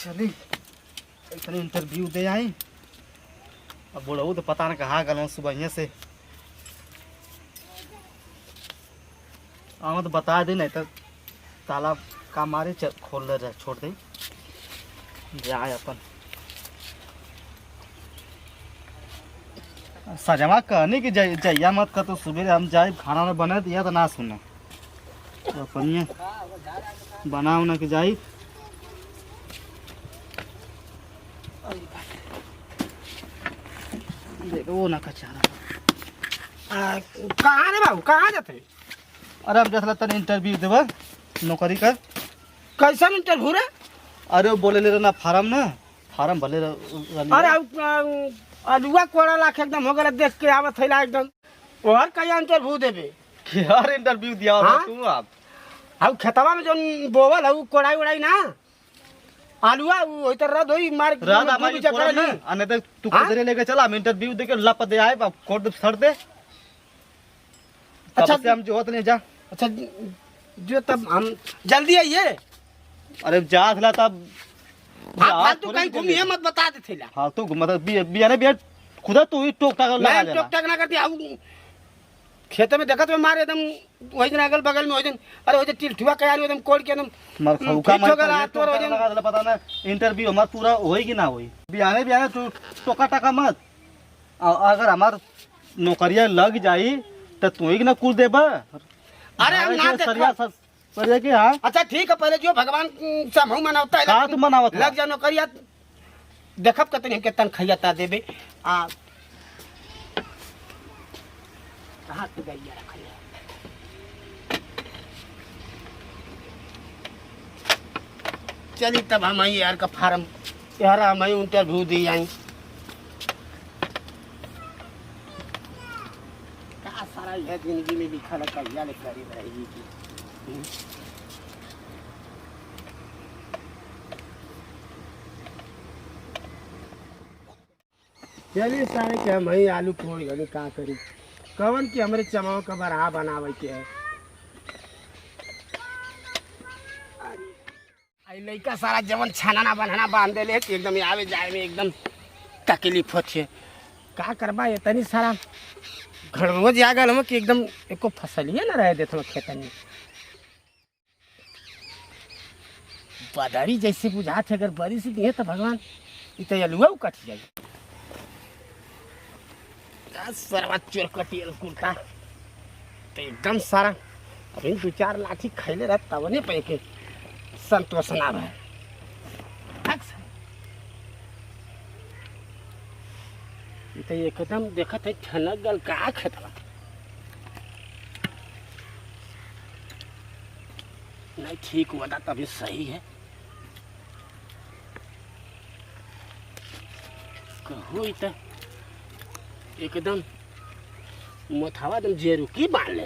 चली इतने इंटरव्यू दे आई। अब बुढ़ऊ तो पता न कहाँ गलों सुबह से। तो बता दे, नहीं तो ताला का मारे खोल रहे छोड़ दे जाए अपन। सजमा कहने की जैया मत कर, तो सुबह हम जाए खाना में बने दिया तो ना सुने तो अपन बना उना के जाई। देखो वो ना कचारा कहाँ रे बाबू, कहाँ जाते? अरे अब जैसा तने इंटरव्यू देवा नौकरी का। कैसा इंटरव्यू रे? अरे वो बोले ले ना फार्म भले अरे अलुआ कोड़ा लाख एकदम हो गया, देख के आवत है एकदम। और कहीं इंटरव्यू देबे? यार इंटरव्यू दिया होगा तू। अब खेतवा में जो बोवल है कोड़ाई उड़ाई ना आलुआ वही तो रद होई मार रात हमारी कोड़ा ना अने तो तू किधरे लेके चला। हम इंटरव्यू देके लप दे आए कोड सर दे। अच्छा से हम जो होत नहीं जा। अच्छा जो तब हम जल्दी आइए। अरे जा थला तब फालतू कहीं घूमिए मत, बता दे थेला। फालतू मतलब बियाने बिया खुदा तू ही टोक टाक लगा दे। टोक टाक ना करती आऊ खेत में देखत में मार एकदम वही दिन अगल बगल में वही दिन। अरे वही टिलठुआ कयार एकदम कोड़ के एकदम मर खौका मत लगा दे। पता ना इंटरव्यू हमार पूरा होई कि ना होई। बियाने तू टोका टाका मत। अगर हमार नौकरिया लग जाई तो तू ही ना कुल देबा। अरे हम ना देखा सरिया के। हां अच्छा ठीक है, पहले जो भगवान समूह मनावता है हां तू मनावत लग जा नौकरिया देखब कतनी हमके तनखैया देबे। आ कहां से गैया रखल है? चली तब हम आई यार का फार्म यार हम आई इंटरव्यू दी आई। का सारा यह जिंदगी में लिखा है कहिया ले करी रहेगी की। चलिए सारे के हम ही आलू फोड़ गए का करी कवन की हमरे चमाव का बरहा बनावे के है। आई लइका सारा जवन छाना बनाना बांध देले कि एकदम आवे जाए में एकदम तकलीफ होती। का करबा इतनी सारा घड़वा जागल हम कि एकदम एको फसलिए ना रह देत हम खेतन में। बदरी जैसे बुझात है, अगर बारिश दिए तो भगवान इत अलुआ कट जाए। सरवा चोर कटियल कुर्ता तो एकदम सारा अभी 2-4 लाठी खैले रह तब नहीं पे के संतोष ना रहे। तो एकदम देखत है ठनक गल का खेतवा नहीं ठीक हुआ था तभी सही है। कहूँ तो एकदम मोथावा एकदम जेरुकी बांध ले।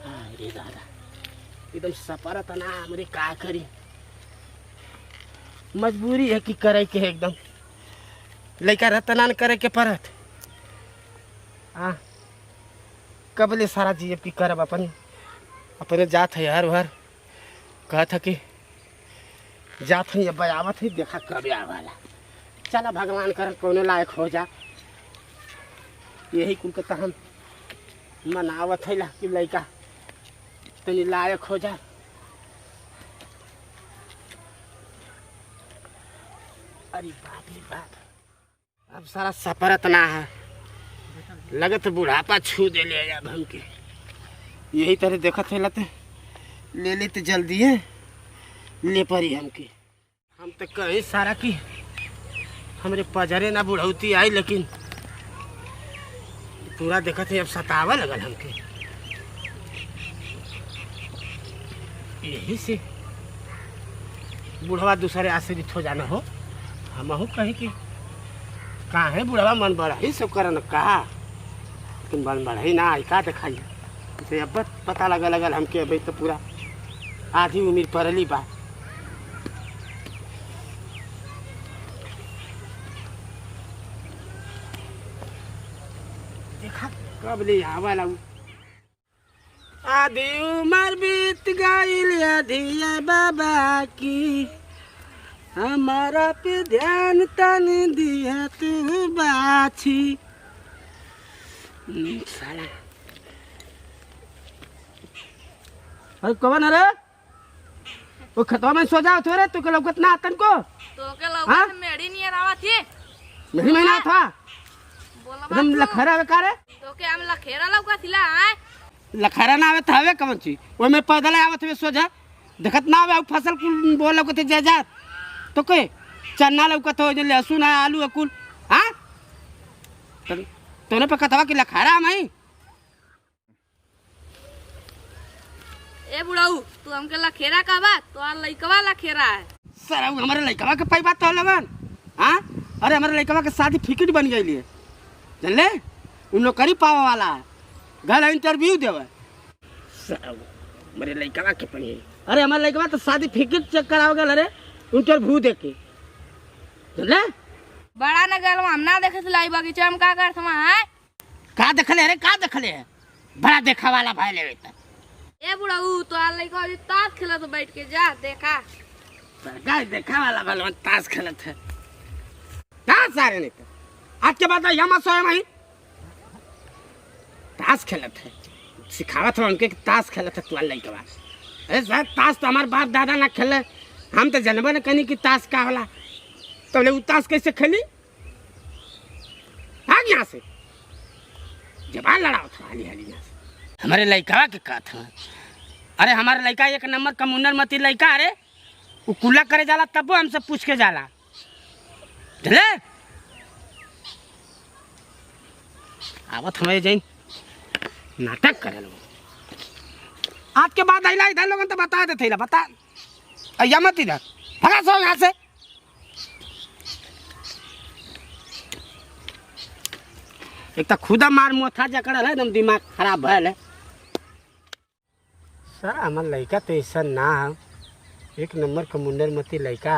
अरे दादा एकदम सपरा तना हमरे का करी, मजबूरी है कि करे के एकदम लड़का रतनान करे के परत। कबले सारा जीव की करब अपने जात है हर हर कहत है कि जात है अब आवत है देखा कब आवाला। चला भगवान कर कोनो लायक हो जा। यही कुल के हम मनावत है कि लड़का तनी लायक हो जा। अरे बाप रे बाप, अब सारा सपरत ना है, लगत बुढ़ापा छू दे ले अब हमके। यही तरह देखत है लते ले लेते जल्दी है ले परी हमके। हम तो कहीं सारा की हमरे पजरे ना बुढ़ौती आई, लेकिन पूरा देखत है अब सतावा लगल हमके। यही से बुढ़वा दूसरे आश्रित हो जाना हो। हम कहीं कि कहाँ है बुढ़वा मन बढ़ा ही सब करन कहा, लेकिन मन बढ़ा ही ना आई का दिखाई। तो अब पता लगल हमके अभी तो पूरा आधी उम्र पड़ली बा। देखा कब ले आवा आधी उम्र बीत गई आधी बाबा की, हमारा पे ध्यान तन दिया तू बाछी। साला अरे कौन है रे? वो खतवा में सो जाओ थोड़े तू के लौकत ना आतन को तो के लौकत मेड़ी नहीं रावा थी मेरी महीना था बोला एकदम लखरा बेकार तो के हम लखेरा लौका थिला आए लखरा ना आवे हवे कवन ची वो में पैदल आवत हवे सोझा देखत ना आवे फसल कुल बोल लौकत जा जात तो के चन्ना लौकत हो जे लहसुन है आलू है कुल हां तोने पे कथवा कि लखरा मैं ए बुढ़ाऊ तू हमके लखेरा का बात तो आ लइकवा लखेरा है सर हमारे लइकवा के पाई बात तो लगन हां अरे हमारे लइकवा के शादी फिक्र बन गई लिए जानले उन नौकरी पावा वाला है घर इंटरव्यू देवे सर मेरे लइकवा के पड़ी अरे हमारे लइकवा तो शादी फिक्र चेक कराव गल अरे इंटरव्यू दे के जानले बड़ा न गल हम ना देखे लाई बगीचा हम का करत है का देखले अरे का देखले बड़ा देखा वाला भाई लेवे त ए बुढ़ाऊ तो आ लइका अभी ताश खेलत बैठ के जा देखा सरकार देखा वाला भलवन ताश खेलत है कहाँ सारे नहीं आज के बाद यहाँ सोए वहीं ताश खेलत है सिखावत है उनके कि ताश खेलत है तुआ लइका बा अरे सर ताश तो हमारे बाप दादा ना खेले हम तो जनबे न कनी कि ताश का होला तो ले ताश कैसे खेली भाग यहाँ से जबान लड़ाओ था हाली हाली यहाँ से हमारे लइका के का था अरे हमारे लइका एक नंबर का मुन्नर मती लइका अरे वो कुला करे जाला तब हमसे पूछ के जाला चले आवत हमें जैन नाटक करे लोग आज के बाद आइला इधर लोगन तो बता देते बता अया मत इधर भगा सो यहाँ से एक तो खुदा मार मोथा जकड़ है एकदम दिमाग खराब भल है सर हमार लड़का तो ऐसा ना है एक नंबर का मुंडर मती लड़का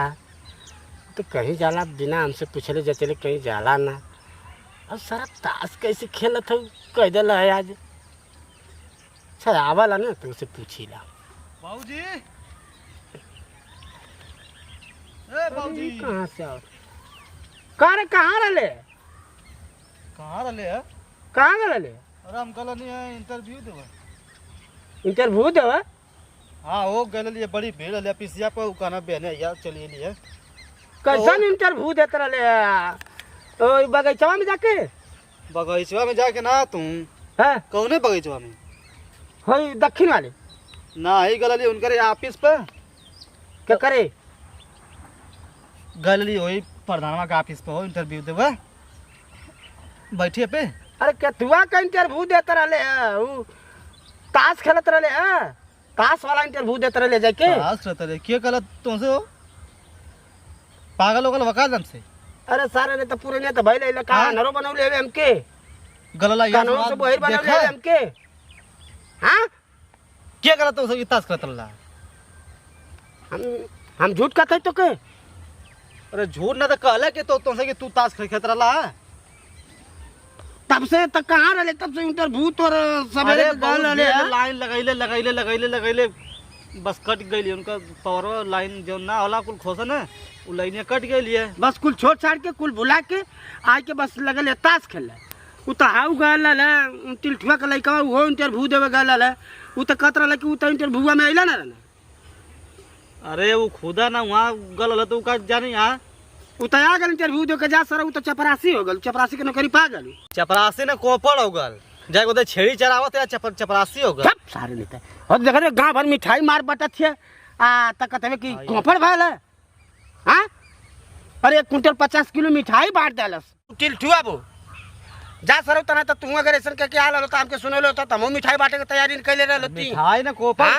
तो कहीं जाला बिना हमसे पूछले जचले कहीं जाला ना अब सारा ताश कैसे खेलत हो कह दिल है आज अच्छा आवला ना तो उसे पूछी ला बाबूजी ए बाबूजी कहाँ से आओ कहाँ रहले कहाँ रहले है कहाँ रहले अरे हम कल नहीं है इंटरव्यू देवे इंटरव्यू देवे हाँ वो गल लिए बड़ी भीड़ है पिसिया पर कहना बहने यार चलिए लिए कैसन इंटरव्यू देते रहले तो बगीचा में जाके बगीचवा में जाके ना तुम है कौने बगीचवा में हो दक्षिण वाले ना ही गल लिए उनके ऑफिस पे क्या करे गल लिए वही प्रधानवा का ऑफिस पे हो इंटरव्यू देवे बैठिए पे अरे केतुआ का इंटरव्यू देते रहले उ ताश खेलत रहले ताश वाला इंटरव्यू देते रहले जाके ताश रहते रहे क्या गलत तुमसे हो पागल होगल वकाल हमसे अरे सारे ने तो पूरे ने तो भइले ले का नरो बनौले हवे हमके गलला यार कानून से बहिर बनौले हवे हमके हां क्या गलत तुमसे की ताश करत रहा हम झूठ कहते तो के अरे झूठ ना तो कहले कि तो तुमसे कि तू ताश खेलत रहा है तब से तक कहाँ रहले तब से इंटरव्यू तोर सवेरे गल रहले लाइन लगैले बस कट गई उनका पावर लाइन जो ना होला कुल खोसन है वो लाइन कट गई है बस कुल छोड़ छाड़ के कुल भुला के आके के बस लगल ताश खेले उ तो हाउ गल है टिलठुआ के लइका वो इंटरव्यू देवे गल है उ तो कहत रहले कि उ तो इंटरव्यू में आइला ना रहना अरे वो खुदा ना वहाँ गल होला तो का जानी यहाँ उ तो आ गल इंटरव्यू दे के जा सर उ तो चपरासी हो गल चपरासी के नौकरी पा गल चपरासी ने कोपड़ हो गल जाए को छेड़ी चरावत है चपरासी हो गल सारे लेते और देख रे गांव भर मिठाई मार बटत है आ त कहते कि कोपड़ भल है हां अरे 1 कुंटल 50 किलो मिठाई बांट देलस टिलठुआ बो जा सर तना त तू अगर ऐसन के हाल होता हमके सुनले होता त हम मिठाई बांटे के तैयारी कैले रहलती मिठाई ने कोपड़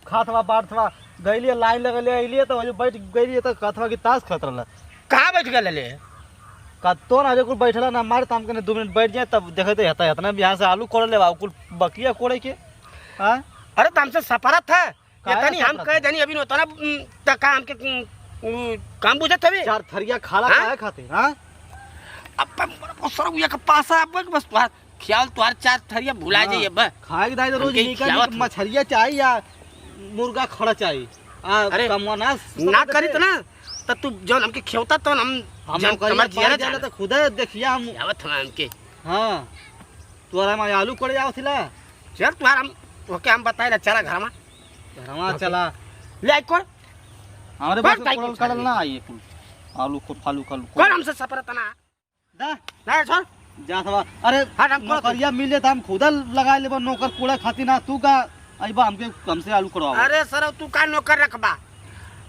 खातवा बांटवा गइलिए लाइन लगले आइलिए तो बैठ गइलिए तो खातवा की ताश खेलत रहला कहाँ बैठ गए ले का तो ना जो कुल बैठला ना मारे ताम के 2 मिनट बैठ जाए तब देखे तो हेता हेतना यहाँ से आलू कोड़ ले कुल बकिया कोड़े के हां अरे तो हमसे सफरत है काहे ये तनी हम सफरत कह देनी अभी होता ना त काम के काम बुझत हवे 4 थरिया खाला हाँ? काहे खाते हां अब सर उया के पास अब बस खियाल तुहार चार थरिया भुला जाइए बस। खाए के दाई तो रोज हमके निकल खियावत हो। मछरिया चाहिए या मुर्गा खड़ा चाहिए अरे, कमवा ना करी तो ना तो तू जो हमके खियौता तो हम हम कमर जिया जाला तो खुद देखिया हम खियावत हम हमके। हाँ तोरा में आलू कोड़े आओ थिला चल तुहार हम ओके हम बताए ना चला घर में घरवा चला ले आई कोड़ हमारे कोड़ पास ताई कोड़ल के कड़ल ना आई कुल आलू को फालू कल कोड़ हमसे सपरत ना दा ना छोड़ जा थवा अरे हट हम कोड़ नौकरिया मिले तो हम खुद लगा लेबा नौकर कूड़ा खाती ना तू का अइबा हमसे आलू कड़वा अरे सर तू का नौकर रखबा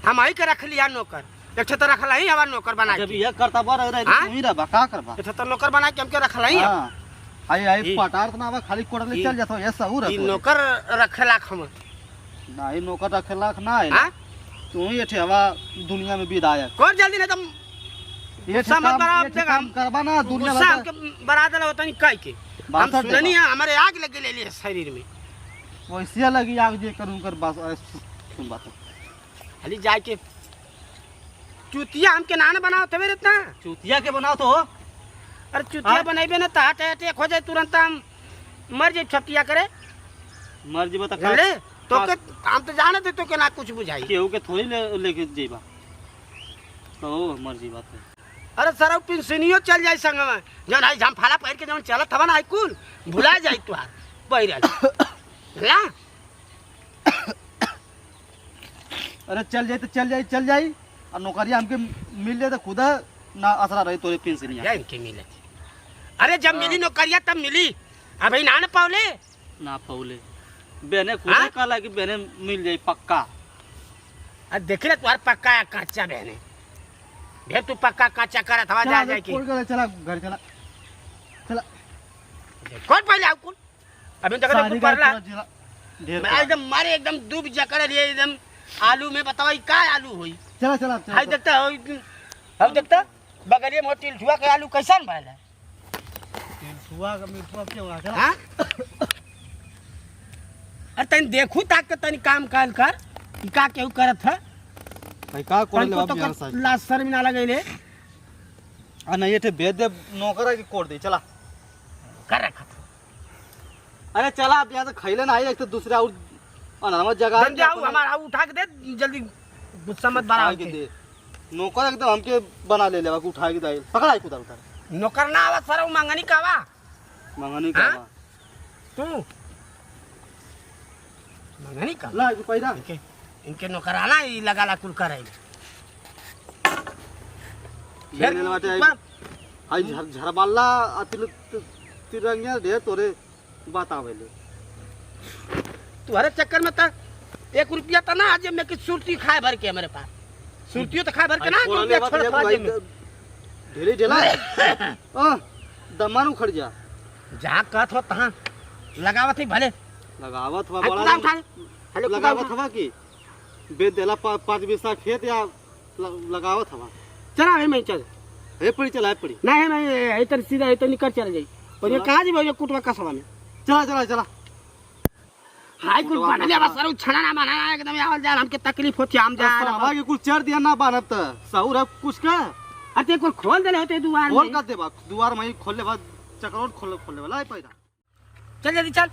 हम ही के रख लिया नौकर एक तो रख लाई हमार नौकर बना जब के ये करता बा रहे हाँ? तू ही रबा का करबा एक तो नौकर बना के हमके रख लाई हां आई ई- पटार ना बा खाली कोड़ले चल जातो ये सहूर ई नौकर रखेला हम ना ही नौकर रखेला ना है हां तू ही एठे हवा दुनिया में विधायक कोड़ जल्दी नहीं तुम ये गुस्सा मत बना, ये देख काम हम- करबा ना दुनिया गुस्सा भर हमके बरा देला होता नहीं काई के हम बासठ सुननी है हमारे आग लगे ले लिए शरीर में वैसे लगी आग जे करूं कर बस सुन बात खाली जाए के चुतिया हमके नान बनाओ तबे इतना चूतिया के बनाओ तो अरे चुतिया हाँ? बनाइबे ना तो हार्ट अटैक हो जाए तुरंत हम मर जाए छतिया करे मर्जी बता का ले तो के हम तो जाने थे तो के ना कुछ बुझाई केहू के थोड़ी लेके जेबा तो मर्जी बात है अरे सर पेंशनियो चल जाए संग में जौन आई झमफाला पहिर के जौन चलत हवा ना आई कुल भुला जाई तुहार पहिरल ला अरे चल जाई और नौकरिया हमके मिल जाए तो खुद ना असरा रही तोरे पेंशनिया या इनके मिले अरे जब मिली नौकरिया तब मिली अभी ना न पावले ना पौले बहने खुद हाँ? कहला कि बहने मिल जाई पक्का अरे देख ले तुहार पक्का या कच्चा बहने भे तू पक्का कच्चा करत हवा जा जाए की चला घर चला चला कौन पहले आउ कुल अभी तक शादी कुल का परला पूरा ढेर मैं एकदम मारे एकदम डूब जकड़ लिए एकदम आलू में बताओ ई का आलू होई चला चला हाय देखता हो हम देखता बगलिए में होटल छुआ के आलू कैसन भइल है सुआ का मिठुआ क्यों आ चला हां अरे तनी देखू ताक के तनी काम काल कर ई का केहू करत है भाई का कोड़ ले तनको बाप यार तो साहब लाश शर्म ना लगैले आ नहीं ये बेद दे नौकरा की कोड़ दे चला कर रखा अरे चला अब यहाँ से खैले ना आई एक तो दूसरा और अनामत जगह जल्दी आओ हमारा उठा के दे जल्दी गुस्सा मत बना के दे नौकर एकदम हमके बना ले लेवा उठा के दे पकड़ा आई कुदाल उतार नौकर ना आवा सर मांगनी कावा मंगनी हाँ? का तू मांगनी का ला ये पैदा इनके नौकर आना ही लगा ला कुल करे ले ले बाटे आई झरबाला अतिल तिरंगिया दे तोरे बात आवेले तुम्हारे चक्कर में तो 1 रुपया तो ना आज में कि सुरती खाए भर के मेरे पास सुरतियों तो खाए भर के ना कोड़ले रुपया बात छोड़ ले थोड़ा भाई जेब में। ढेरे ढेला दमानु खड़ जा जहाँ कहत हो तहाँ लगावत ही भले लगावत हुआ हाय बड़ा कुदाम उठा हेलो कुदाम लगावत उठा हवा की बेद देला 5 बिस्सा खेत या लगावत हवा चला है मैं चल हे पड़ी चला है पड़ी नहीं मैं इधर सीधा इधर निकल चल जाई और ये कहाँ जी भाई कुटवा का सवा में चला चला चला हाय कुल बना ले बस सर छना ना बना एकदम आवल जा हमके तकलीफ होती हम जा हवा के कुछ चढ़ दिया ना बानब त साउर अब कुछ का अते कुल खोल देले होते दुआर खोल में कर दे बा दुआर में खोलले बाद चक्रोट खोलने वाला है पैदा चल जल्दी चल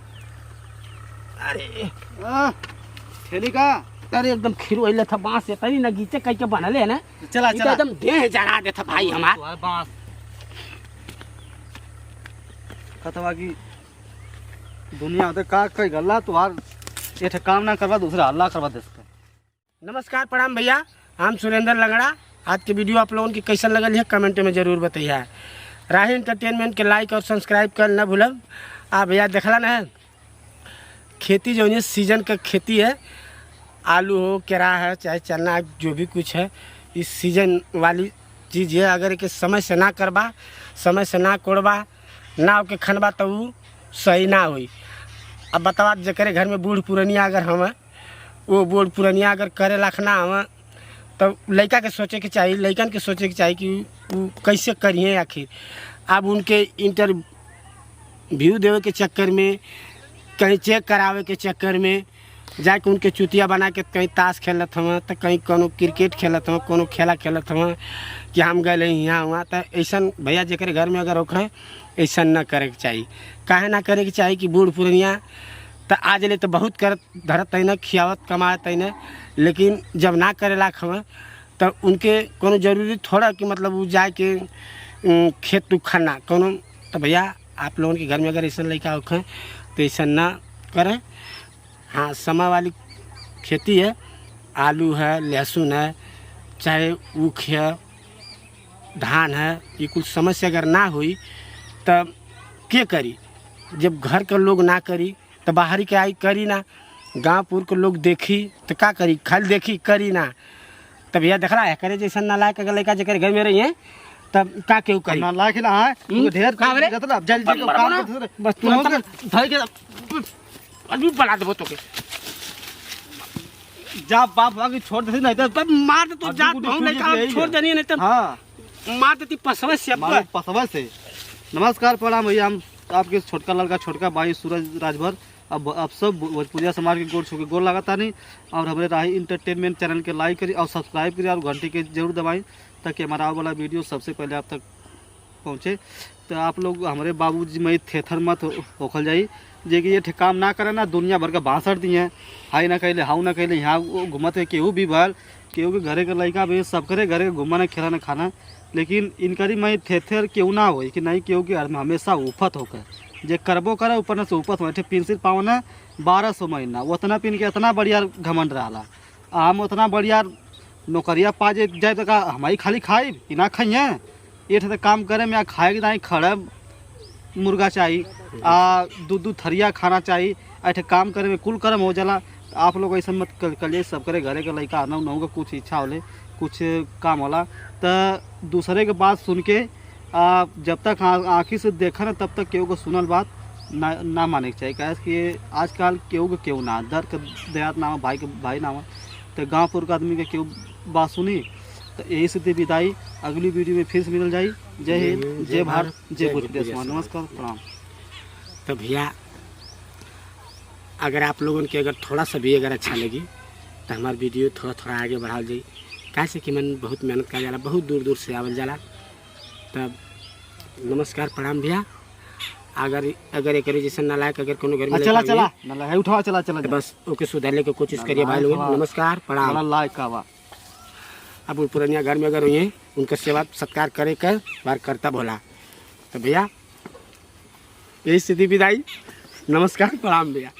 अरे थैली का अरे एकदम खीरू अइले था बांस से तनी नगीचे कई के बनले है ना चला ई तो चला एकदम देह जरा दे था भाई हमार तुम्हारे बांस खतवा की दुनिया होते का कई गल्ला तुहार ये काम ना करवा दूसरा हल्ला करवा देते नमस्कार प्रणाम भैया हम सुरेंद्र लंगड़ा आज के वीडियो आप लोगों की कैसन लगल है कमेंट में जरूर बताइए राही एंटरटेनमेंट के लाइक और सब्सक्राइब कर न भूलब आ भैया देखला ना खेती जो है सीजन का खेती है आलू हो केरा है चाहे चना जो भी कुछ है इस सीजन वाली चीज़ है अगर के समय से ना करबा समय से ना कोड़बा ना के खनबा तो ऊ सही ना हुई अब बतावा जकरे घर में बूढ़ पुरनिया अगर हम वो बूढ़ पुरनिया अगर करे लाखना हम तब लड़का के सोचे के चाहिए लड़कन के सोचे के चाहिए कि वो कैसे करिए आखिर अब उनके इंटरव्यू देवे के चक्कर में कहीं चेक करावे के चक्कर में जाके उनके चुतिया बना के कहीं ताश खेलत हूँ तो कहीं कोनो क्रिकेट खेलत हूँ कोनो खेला खेलत हूँ कि हम गए यहाँ हुआ। तो ऐसा भैया जेकरे घर में अगर होखे ऐसा न करे के चाहिए। काहे ना करे के चाहिए कि बूढ़ पुरनिया तो आज ले तो बहुत कर धरत है न खियावत कमात है न, लेकिन जब ना करे लाख हमें तो उनके कोनो जरूरी थोड़ा कि मतलब वो जाए के खेत तू खाना कोनो। तो भैया आप लोगों के घर में अगर ऐसा लड़का होखे तो ऐसा ना करें। हाँ, समय वाली खेती है, आलू है, लहसुन है, चाहे ऊख है, धान है, ये कुछ समय से अगर ना हुई तब क्या करी। जब घर के लोग ना करी तो बाहरी के आई करी ना, गाँवपुर के लोग देखी तो का करी, खाली देखी करी ना। तब भैया देख रहा है करे जैसा ना लायक अगर लड़का जगह घर में रही है तब का केहू करी ना लायक ना है ढेर का रे? मतलब जल्दी से काम कर बस तुरंत धर के अभी बना देबो तो के जा बाप आगे छोड़ देती नहीं तो तब मार दे। तू अभी जात कुछ बहु छूट लड़का यही है। छोड़ देनी नहीं तब हाँ मार देती पसवे से हमारे पसवा से। नमस्कार प्रणाम भैया, हम आपके छोटका लड़का छोटका भाई सूरज राजभर अब सब भोजपुरिया समाज के गोड़ छू के गोड़ लगाता नहीं। और हमारे राही इंटरटेनमेंट चैनल के लाइक करिए और सब्सक्राइब करिए और घंटी के जरूर दबाएं ताकि हमारा वाला वीडियो सबसे पहले आप तक पहुँचे। तो आप लोग हमारे बाबूजी में थेथर मत होखल जाई जे कि ये काम ना करे ना दुनिया भर का भाषण दिए हाई ना कहले हाउ ना कहले यहाँ घूमत है केहू भी भर केहू के घरे के लड़का भी सब करे घरे घूमना खेलाना खाना। लेकिन इनकरी मैं थेथर केहू ना हो कि नहीं केहू के हमेशा उफत होकर जे करबो करे ऊपर से ऊपर बैठे पेंसिल पावना 1200 महीना उतना पिन के इतना बढ़िया घमंड रहा। हम उतना बढ़िया नौकरिया पा जाए तो का हमारी खाली खाई कि ना खाइए ये तो काम करे में खाए नहीं खड़ा मुर्गा चाहिए दूध थरिया खाना चाहिए ऐसे काम करे में कुल कर्म हो जाला। तो आप लोग ऐसा मत करिए सब करे घरे के लड़का आना उन्हों का कुछ इच्छा होले कुछ काम होला तो दूसरे के बात सुन के जब तक आँखी से देखा ना तब तक केहू को सुनल बात ना माने के चाहिए। कैसे कि आजकल केहू के केहू ना दर के देहात नाम भाई के भाई नाम तो गाँवपुर के आदमी के केहू बात सुनी। तो यही से विदाई, अगली वीडियो में फिर से मिल जाई। जय हिंद, जय भारत, जय भोजपुरी समाज। नमस्कार प्रणाम। तो भैया अगर आप लोगों के अगर थोड़ा सा भी अगर अच्छा लगी तो हमारा वीडियो थोड़ा थोड़ा आगे बढ़ाल जाए। कैसे कि मन बहुत मेहनत कर जाला, बहुत दूर दूर से आवल जाला। तब नमस्कार प्रणाम भैया। अगर एक जैसे नालायक अगर कोनो घर में चला चला ना है उठा चला चला तो बस ओके सुधारने की कोशिश करिए भाई लोग। नमस्कार प्रणाम। लायक का बा अब पुरानिया घर में अगर हुई हैं उनका सेवा सत्कार करे कर बार करता भोला। तो भैया यही स्थिति विदाई। नमस्कार प्रणाम भैया।